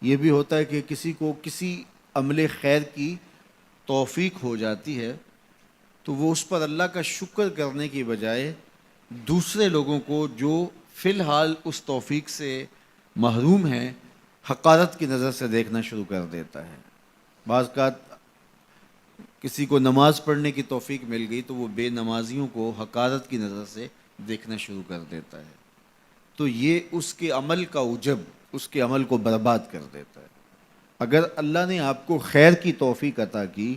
یہ بھی ہوتا ہے کہ کسی کو کسی عمل خیر کی توفیق ہو جاتی ہے تو وہ اس پر اللہ کا شکر کرنے کی بجائے دوسرے لوگوں کو جو فی الحال اس توفیق سے محروم ہیں حقارت کی نظر سے دیکھنا شروع کر دیتا ہے۔ بعض اوقات کسی کو نماز پڑھنے کی توفیق مل گئی تو وہ بے نمازیوں کو حقارت کی نظر سے دیکھنا شروع کر دیتا ہے، تو یہ اس کے عمل کا عجب اس کے عمل کو برباد کر دیتا ہے۔ اگر اللہ نے آپ کو خیر کی توفیق عطا کی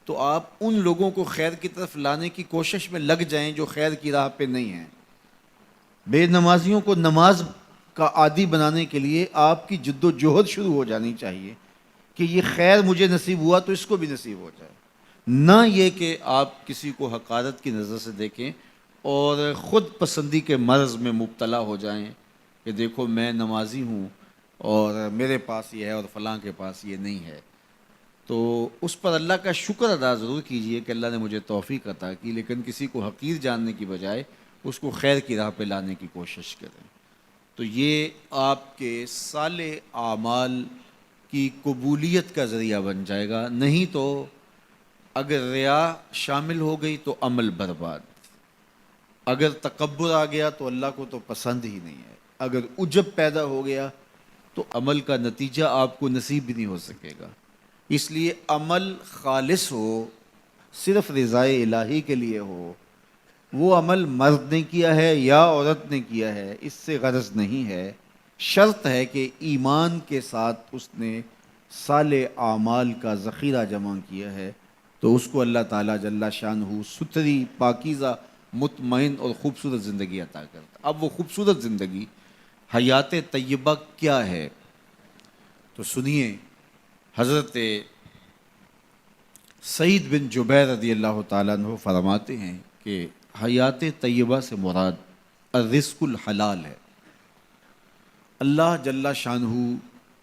تو آپ ان لوگوں کو خیر کی طرف لانے کی کوشش میں لگ جائیں جو خیر کی راہ پہ نہیں ہیں۔ بے نمازیوں کو نماز کا عادی بنانے کے لیے آپ کی جد و جہد شروع ہو جانی چاہیے کہ یہ خیر مجھے نصیب ہوا تو اس کو بھی نصیب ہو جائے، نہ یہ کہ آپ کسی کو حقارت کی نظر سے دیکھیں اور خود پسندی کے مرض میں مبتلا ہو جائیں کہ دیکھو میں نمازی ہوں اور میرے پاس یہ ہے اور فلاں کے پاس یہ نہیں ہے۔ تو اس پر اللہ کا شکر ادا ضرور کیجئے کہ اللہ نے مجھے توفیق عطا کی، لیکن کسی کو حقیر جاننے کی بجائے اس کو خیر کی راہ پہ لانے کی کوشش کریں، تو یہ آپ کے صالح اعمال کی قبولیت کا ذریعہ بن جائے گا۔ نہیں تو اگر ریا شامل ہو گئی تو عمل برباد، اگر تکبر آ گیا تو اللہ کو تو پسند ہی نہیں ہے، اگر عجب پیدا ہو گیا تو عمل کا نتیجہ آپ کو نصیب بھی نہیں ہو سکے گا۔ اس لیے عمل خالص ہو، صرف رضائے الہی کے لیے ہو، وہ عمل مرد نے کیا ہے یا عورت نے کیا ہے اس سے غرض نہیں ہے، شرط ہے کہ ایمان کے ساتھ اس نے صالح اعمال کا ذخیرہ جمع کیا ہے تو اس کو اللہ تعالیٰ جل شانہ ستھری پاکیزہ مطمئن اور خوبصورت زندگی عطا کرتا۔ اب وہ خوبصورت زندگی حیات طیبہ کیا ہے تو سنیے، حضرت سعید بن جبیر رضی اللہ تعالیٰ عنہ فرماتے ہیں کہ حیات طیبہ سے مراد الرزق الحلال ہے۔ اللہ جل شانہ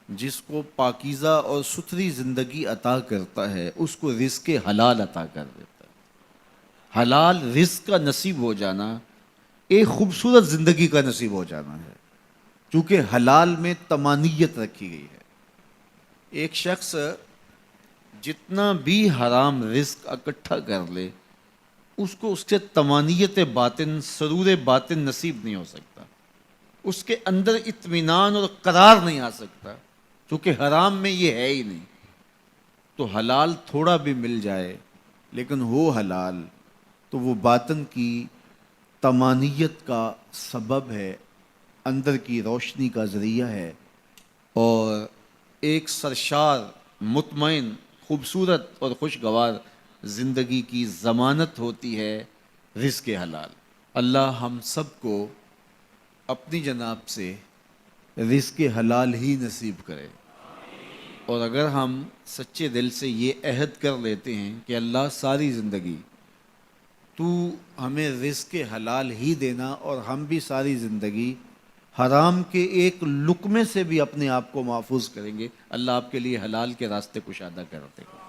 جس کو پاکیزہ اور ستھری زندگی عطا کرتا ہے اس کو رزق حلال عطا کر دیتا ہے۔ حلال رزق کا نصیب ہو جانا ایک خوبصورت زندگی کا نصیب ہو جانا ہے، چونکہ حلال میں طمانیت رکھی گئی ہے۔ ایک شخص جتنا بھی حرام رزق اکٹھا کر لے اس کو اس سے طمانیت باطن سرور باطن نصیب نہیں ہو سکتا، اس کے اندر اطمینان اور قرار نہیں آ سکتا، کیونکہ حرام میں یہ ہے ہی نہیں۔ تو حلال تھوڑا بھی مل جائے لیکن ہو حلال تو وہ باطن کی طمانیت کا سبب ہے، اندر کی روشنی کا ذریعہ ہے، اور ایک سرشار مطمئن خوبصورت اور خوشگوار زندگی کی ضمانت ہوتی ہے رزق حلال۔ اللہ ہم سب کو اپنی جناب سے رزق حلال ہی نصیب کرے، اور اگر ہم سچے دل سے یہ عہد کر لیتے ہیں کہ اللہ ساری زندگی تو ہمیں رزق حلال ہی دینا اور ہم بھی ساری زندگی حرام کے ایک لقمے سے بھی اپنے آپ کو محفوظ کریں گے، اللہ آپ کے لیے حلال کے راستے کشادہ کر دے گا۔